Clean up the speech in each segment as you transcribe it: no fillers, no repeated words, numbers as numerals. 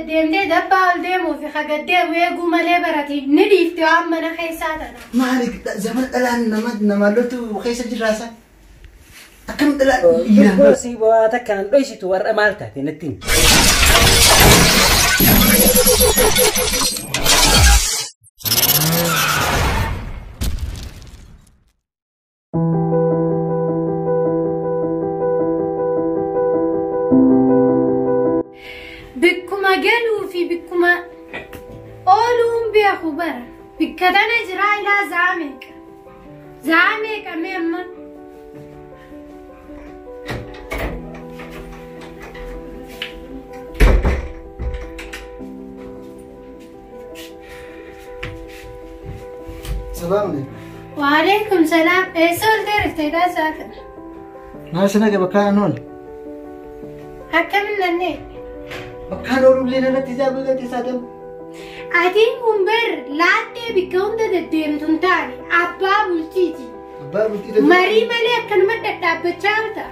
deemtee dabbaa ol deemuu fi hagaddee weeguu malee barati ni dhiifte waan mana keessaa tana. Maaliif zaman dhalaan nama loltu keessa jiraasa? Akkam dhalaan Dubbo si bu'aa takkaan dhoysitu warra maal taate natti himi. Bikkuma galuu fi bikkuma ooluun beeku bara. Bikka tana jiraa ilaa zaameeqa. Zaameeqa mee amma. Sabaamne. Waalaikum salaam. Eessa ol deebiftee taasaa kana? Naasina gaba kaan ol. Akkamiin nannee? Bakkaan oolullee natti jaabuu gatiisaa deemu. Atiin kun bar laattee bikka hunda deddeebitu hin taane abbaa bultiiti. Abbaa bultii Marii malee akkanuma dhadhaabbachaa jirta.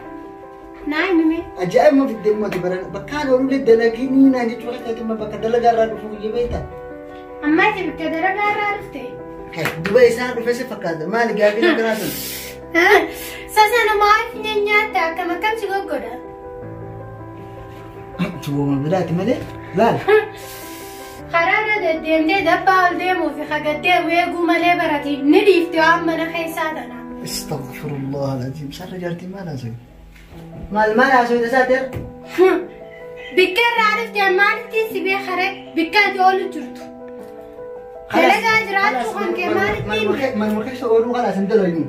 Naa himime. Ajaa'iba fiddeemmati baran bakkaan oolullee dalaginii naan jechuu akka dhimma bakka dalagaa irraa dhufu biyya beektaa. Ammaa itti bikka dalagaa irraa dhufte. Duba isaa dhufe si fakkaata maali gaaffii na biraa sun. Sasa namaaf nyaata akkam akkam si goggoda. Tuuma biraati malee laal. Karaarra deddeemtee dabbaa ol deemuu fi hagaddee weeguu malee barati ni dhiifte waan mana keessaa tana. Astaghfirullah alazim sarra jaartii maal haasa'e? Maal haasa'e tasaa ta'e? Bikka irraa dhuftee maalitti si beekare bikka ati oolu jirtu. Dalagaa jiraachuu kan kee maalitti? Manuma keessa ooluu kalaas hin dalagu.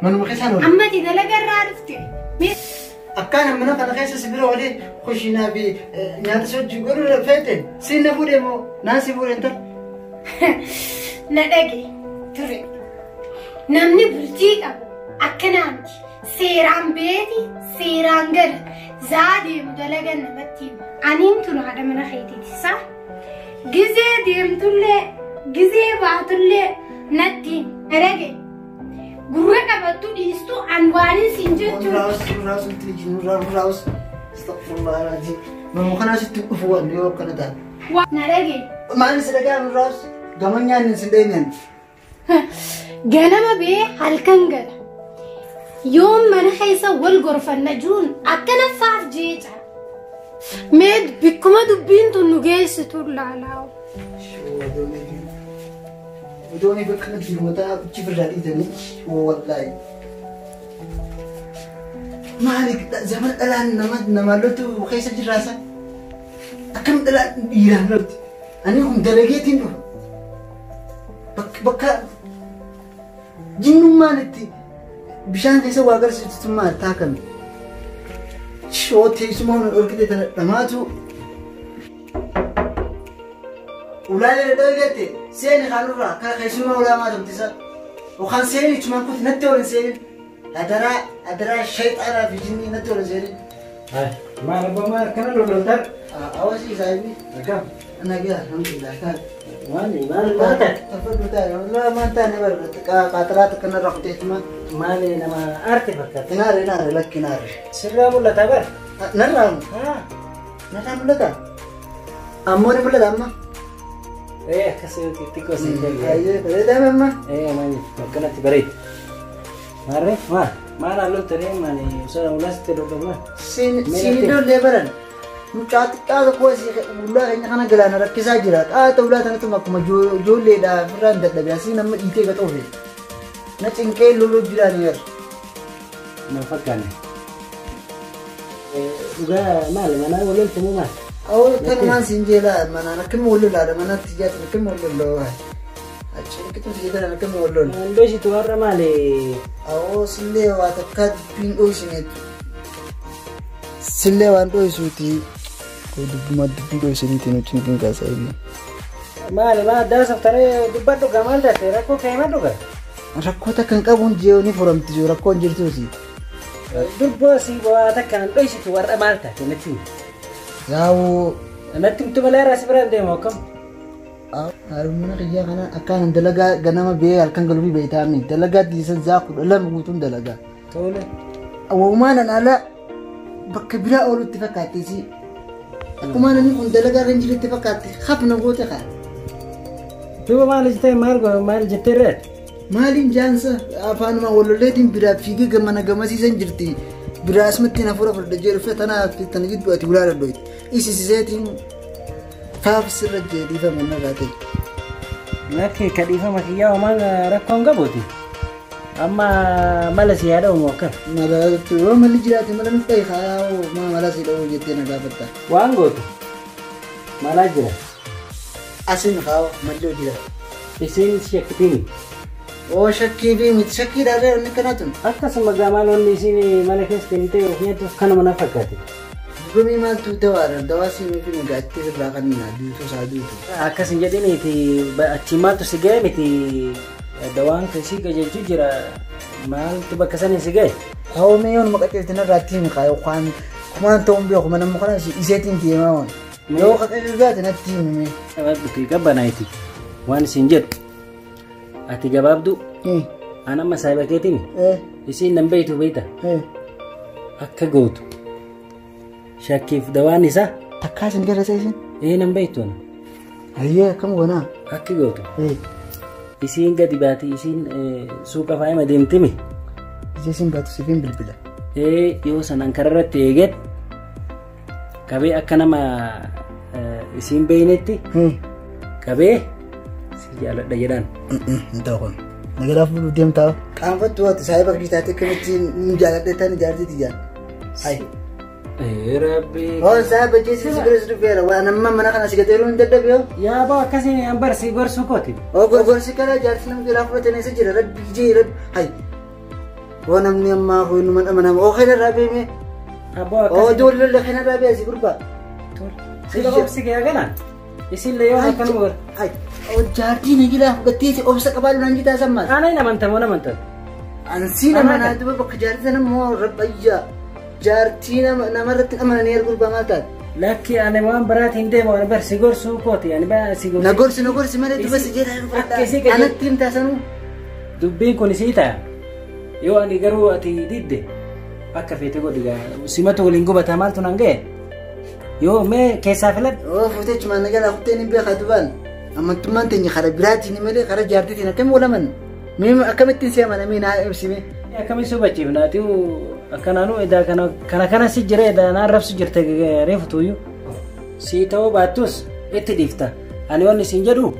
Manuma keessaan oolu. Amma ati dalagaa irraa dhufte. Akkaan mana kana keessa si bira olee kushiinaa fi nyaata sochii godhuu feete siin na fuudhee moo naan si fuudheen tar. Na dhage ture. Namni bultii qabu akkanaa miti. Seeraan beeti seeraan gala zaa deemu dalagan namatti hima. Aniin tun haadha mana keetiiti saa. Gizee deemtullee gizee baatullee natti hima. Na dhage. Gurra qabattu dhiistu an waanin siin jechuudha. Nurraas inti nurraas. Astaghfirullah alazim. Manuma kanaa sitti dhufu waan yoo akkana taate. Na dhage. Maalin si dhagaa nurraas gama nyaanni si dheenyaan. Ganama bee halkan gala. Yoom mana keessa wal gorfanna jiruun akkana faaf jeeca. Mee bikkuma dubbiin tun nu geessitu laalaawu. Udooni bakka jiru mataa achi firraa dhiitanii wallahi. Maaliif zaman dhalaan nama loltu keessa jiraasa? Akkam dhalaan dhiiraan lolti? Ani kun dalageetiin dhufa. Bakka jinnummaan itti bishaan keessa waa agarsiistu maal taakame? Shoo teessuma humna dhorkite tana dhamaatu. Ulaalee dhaggeette seeni kanurraa kan keessumaa ulaamaa tumtisa yookaan seeni cumaan kuti natti waliin seeni adaraa shayxaanaa fi jinnii natti waliin seeni. Maal abbaa akkana lololtaa? Awwaasii isaabii Akkam? nagaa alhamdulillah kan. Maal taate? Tafadhu taa'e walaa maan taane barra qaxaraata kanarraa kuteetuma. Maal nama aarte fakkaata? Naare lakki naare. Sirraa mul'ata bar? Narraa mul'ata? Ammoo ni mul'ata amma? Akkasii xiqqoo siin jedhe. Bareedaa mamma? Maal akkanatti bareeda. Maarree maal halluu ta'ee maali osoo ulaasitti dhodhoma? Siin ijoollee baran. Mucaa xiqqaa tokko ulaa keenya kana galaana rakkisaa jira. Qaata ulaa kanatuma akkuma ijoolleedha firraan dadhabee asii nama dhiitee gaxoofe. Na cinqee loluu jiraan yeroo. Na fakkaanne. Dhugaa maal manaa walitti moo maal? Tanumaan siin jeela manaan akkuma wallolaadha manatti jaatan akkuma wallolaa. Achi riqituu si jedhan akkuma wallola. Dhoositu warra maali? Sillee waa takka dubbiin dhoosineetu. Sillee waan dhoisuuti. Dubbuma dubbii dhoosiniitiin wajjin kan kaasaa jiru. Maali addaa saftaree dubbadhu gamaan taate rakkoo keema dhuga? Rakkoo takkan qabuun jee'uuni furamti jiru rakkoon jirtuuti. Dubboo si bu'aa takkaan dhoositu warra maal taate natti himi? Yaa'u. Natti himtu malee irraa si biraan deemu akkam? Harumina qiyyaa kana akkaan dalagaa ganama bee halkan galuu beeytaami. Dalagaa diisan zaa 12 guutuun dalagaa. Tole. Uumaan ala bakka biraa oolutti fakkaatteesi. Akkuma namni kun dalagaa irra hin jiretti fakkaatti hafna goote kaa. Duuba maal jettee reet? Maaliin jaansa afaanuma walolleetiin biraa fiigee gamana gamasiisan jirti. Biraa asumatti nafuura fudhadha jedhu tanaaf tana jidduu ati ulaa dhadhooti. Isiseetiin faaf sirra jee dhiifama narraa ta'e. Lakkee ka dhiifama kiyyaa homaan rakkoon qabuuti. Amma mala si yaada uumu akka. Yoo malli jiraate mala nuuf ta'e haa mala si dha'uu jettee na gaafatta. Waan gootu malaa jira. Asin haa malli jira. Isin shakkitiini. Oo shakkii fi miti shakkii dhaarree inni kanatun. Akkasuma gaamaloonni isin mana keessa hin ta'e ofiitti kanuma na fakkaate. Gumii maaltu dawaadha dawaa siinii fi nagaatti irraa kan duutu isaa duutu. Akkas hin jedhiniiti achi maaltu si ga'e miti dawaan keessi qajeelchuu jira maaltu bakka sanii si ga'e. Haa mee yoon maqaxeetti narraatti himi kaa yookaan kumaan ta'uun beeku mana muka iseetiin deemaa waan. Yoo qaqaqee gaate natti himi mee. Duti gabbanaayiti waan isin jedhu ati gabaabdu ana amma saayibakeetiin isin nan beeytu beeyta akka gootu. Shakkiif dawaan isaa takkaas hin garasa isin? Nan beektu ana. Ayyee akkam goonaa? Akki gootu. Isiin gadi baati isiin suuqa faayima deemtimi. Isiin baatu sifiin bilbila. Yoo sanaan kararratti eeget qabee akka nama isiin beeynetti qabee si jaaladha jedhaan. Hin ta'u kun. Nagalaa fuudhuu deemtaa qaanfattu waati saayiba kiitaatti akkamitti jaaladheetaan ijaartiti jaan. Rabbi. Oh saayiba jeesi si bilis dhufeera waan amma mana kana si gateeruu hin dadhabee. Yaa baa akkasiin an barsi gorsuu kooti. Gorsi kana jaarsi nama jalaa fudhatanii isa jira rabbi jee rabbi hay. Waan namni ammaa kun nama amanama oo kana rabbi mee. Doolle kana rabbi asi gurba. Si obsi kee agana. Isin le yoo akkan mur. Hay. Jaartii ni jira gateeti obsa qabaalu nan jitaa sammaa. Ana ina manta mona manta. Ansi nama na duba bakka jaartii sana moo rabbayya. Jaartii namarratti amananii arguu maal taate? Lakki ani waan biraatiin deemu ani barsi gorsuu kooti ani baa si gorsu. Nagorsi malee duba si jedhaa anatti himtaa sanuu. Dubbiin kun isii ta'a. Yoo ani garuu ati didde akka feete godhigaa simatu waliin gubataa maaltu nan ga'e? Yoo mee keessaa filadhu? Fuuteechumaan nagalaa kutteen hin beekaa dubaan. Amantummaan teenya karaa biraatiin malee karaa jaartiitiin akkamiin walaman? Mee akkamittiin si amanamee naa ibsime? Akkamiin subachiifnaati akkanaanu edaa kana si jira edaa naan rabsu jirte reefutuyyuu si ta'uu baattus itti dhiifta ani waan isin jedhu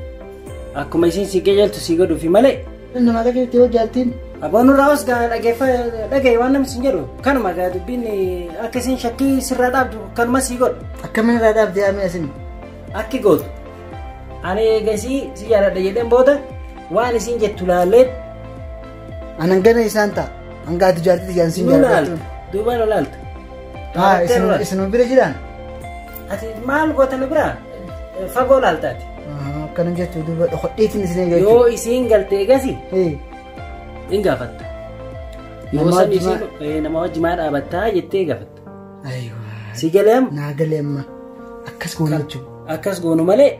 akkuma isin si qajeeltu si godhuufi malee. Nama qajeelti yoo jaartiin. Aboonu raawus dhagaye waan namni isin jedhu kanuma gaa dubbiin akka isin shakkii sirraa dhaabdu kanuma si godhu. Akkamiin irraa dhaabdee amee asin? Akki gootu ani eegasii si jaaladha jedheen booda waan isin jettu laallee. Anan gana isaan ta'a. Angaati jaartii jaansiin jaallattu. Duuba lolaalta. Isin bira jiraan? Ati maal gootan bira? Fagoo laaltaati. Akkanan jechuun duuba hodheetiin isin eeggachuu. Yoo isiin galte eegasi hin gaafatta. Yoo san isiin nama wajji maa dhaabattaa jettee gaafatta. Si galeem? Naa galeemma. Akkas goonu jechuudha. Akkas goonu malee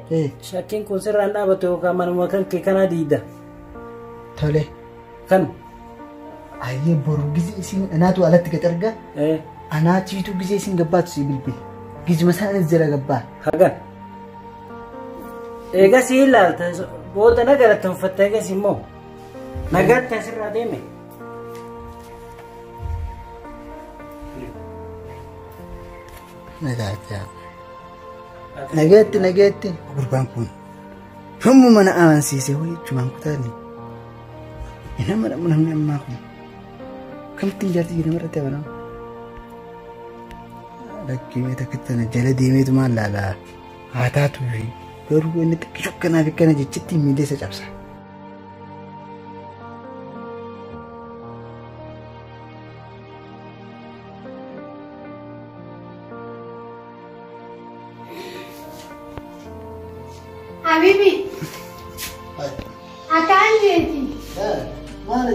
shakkiin kun sirraan dhaabatu yookaan manuma kan kee kanaa diida. Tole. Kan? Ayyee boru gizi isin anaatu alatti gad arga. Anaatiitu gizi isin gabbaatu si bilbil. Gizuma isaanis jala gabbaa. Hagan. Egaa si ilaalta booda nagaratta uffatta eegas immoo nagaatti asirraa deeme. Nageetti. Gurbaan kun yommuu mana amansiise wayii jumaan kutaanii. Nama namni ammaa kun kamittiin jaartii jedhama irratti amanama. Lakkii takkitana jala deemeetu maal laalaa haa taatu garuu inni xiqqishu akkanaaf akkana jechitti miidhee isa cabsa. Habibi. Akan jeeti.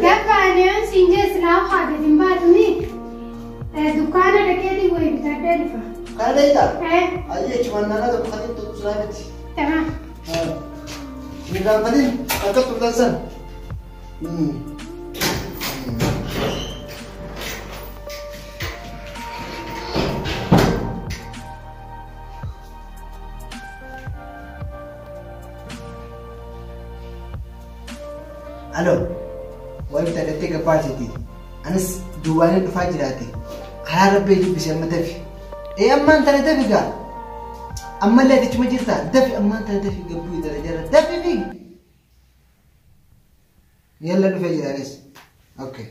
Gabbaaneen siin jeesnaa haadha dimbaatumi dukkaana dhaqeetii wayii bitadhee dhufa. Kana dheetaa? Ayyee chimannaa tokko kan itti tuqsuudhaa miti. Tamam. Midhaan fadhiin akkas tuqtan san. Alo. Wai bitadatti gabaatiti. Anis duwwaanii dhufaa jiraate. Karaa rabbee dubbisee amma dafi. Ammaan tana dafi gaa. Ammallee adichuma jirta. Dafi ammaan tana dafi gabbuu itala jara. Dafi fi. Yalla dhufee jiraanis. Okay.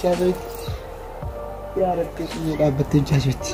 Jazoit ya Rabbi ini dapat jazoit.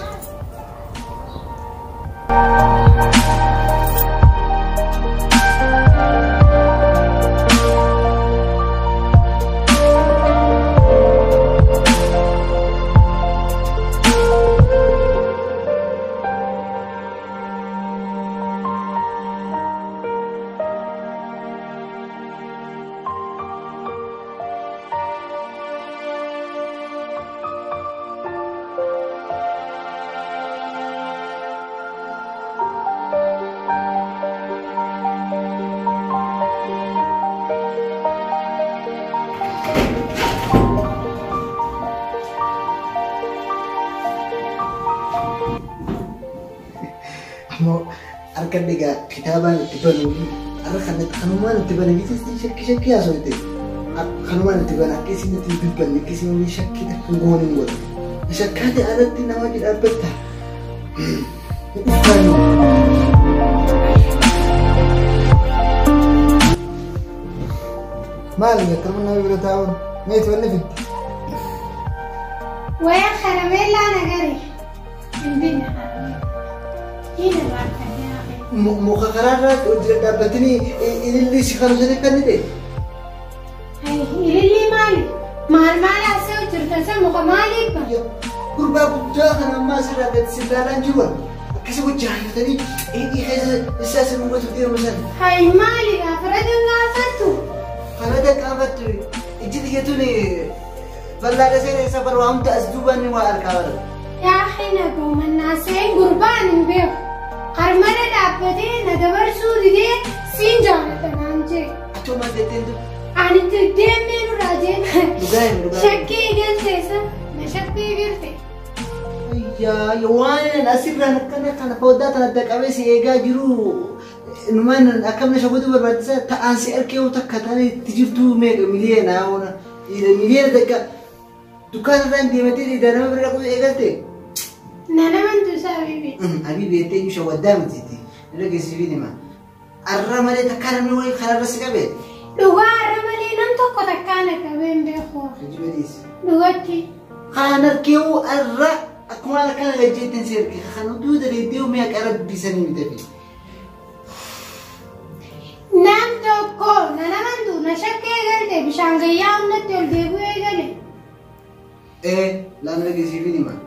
Mau arkan dega kitaban tibanu arkan kanuman tibanu gitu shakki asoite kanuman tibanu kisi tibiban kisi ni shakki ngonin wala shakkati alatti nawaji dabbata مالي تمنى يبرتاون ميت ولا فيك ويا خرميلا انا قري عندنا هنا muka karara udah dapat ini sekarang jadi kan ini. Ini mal asal cerita sama muka malik pak. Ya, kurba kuda karena masih ada sedalan juga. Kasih wajah tadi ini kayak bisa semua tuh dia macam. Hai malik, apa ada apa tuh? Kalau ada apa tuh? Jadi dia tuh nih. Balla ada saya sabar wam tak asduban ni war kabar. Ya hina kau menasih kurban beb. Karmana dapatnya nadabar sudi deh sinjana tanamje. Cuma detentu. Ani tuh dia menu rajen. Lugain. Shakki gelte sa, shakki gelte. Ya, yawan nasib lah nak pauda tanah dekawe si ega jiru. Numan akam na shabutu berbahasa tak ansi erkeu tak katani tijur tu mega milian awna. Ida milian deka. Dukaan ran dia mati di dalam berlaku ega te. Nana mantu sa bibi. Abi bete ni shawadam titi. Lagi sini mah. Arra male takkan nuai khalar sekabe. Dua arra male nam tokko takkan kabe mbekho. Jibadis. Dugati. Khanar keu arra akmal kan gajetin sirki. Khanu tu dari dia me akarab bisani mitabi. Nam tokko nana mantu na shakke galte bishangaya unnat yol debu egale. Lana lagi sini mah.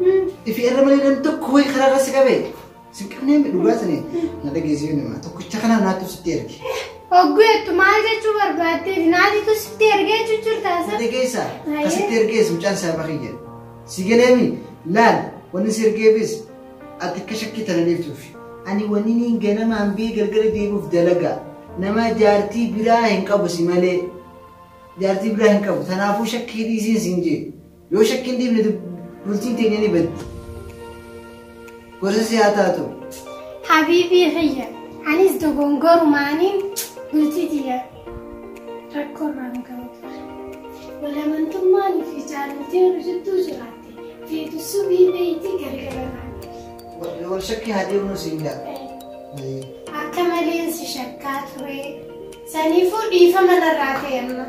Ifi arra male nam tokko koi khalar sekabe. Sikapnya berdua sini. Nada gizi ni mah. Tokko cakana natu setirki. Ogu itu malah cubar berarti nanti tu setirki cucur tasa. Nada gisa. Kasetirki semacam saya pakai. Sigelemi lan wani sirke bis atika shakki tanalif tufi. Ani wani ni gana ma ambi gargara debu dalaga. Nama jarti birahin kabu simale. Jarti birahin kabu. Tanafu shakki di sinje. Yo shakki di bne bultin tenya ni bed. Kursi आता तो حبيبي هي أنيس دوغونغور ماني قلتي دي ركور رانكوت ولا من تماني في جارتين وجدو جراتي في تسوي بيتي كركراني والشكي هذه ونسيم لا أكملين سشكات وي Saniifuu dhiifama narraa ta'e amma.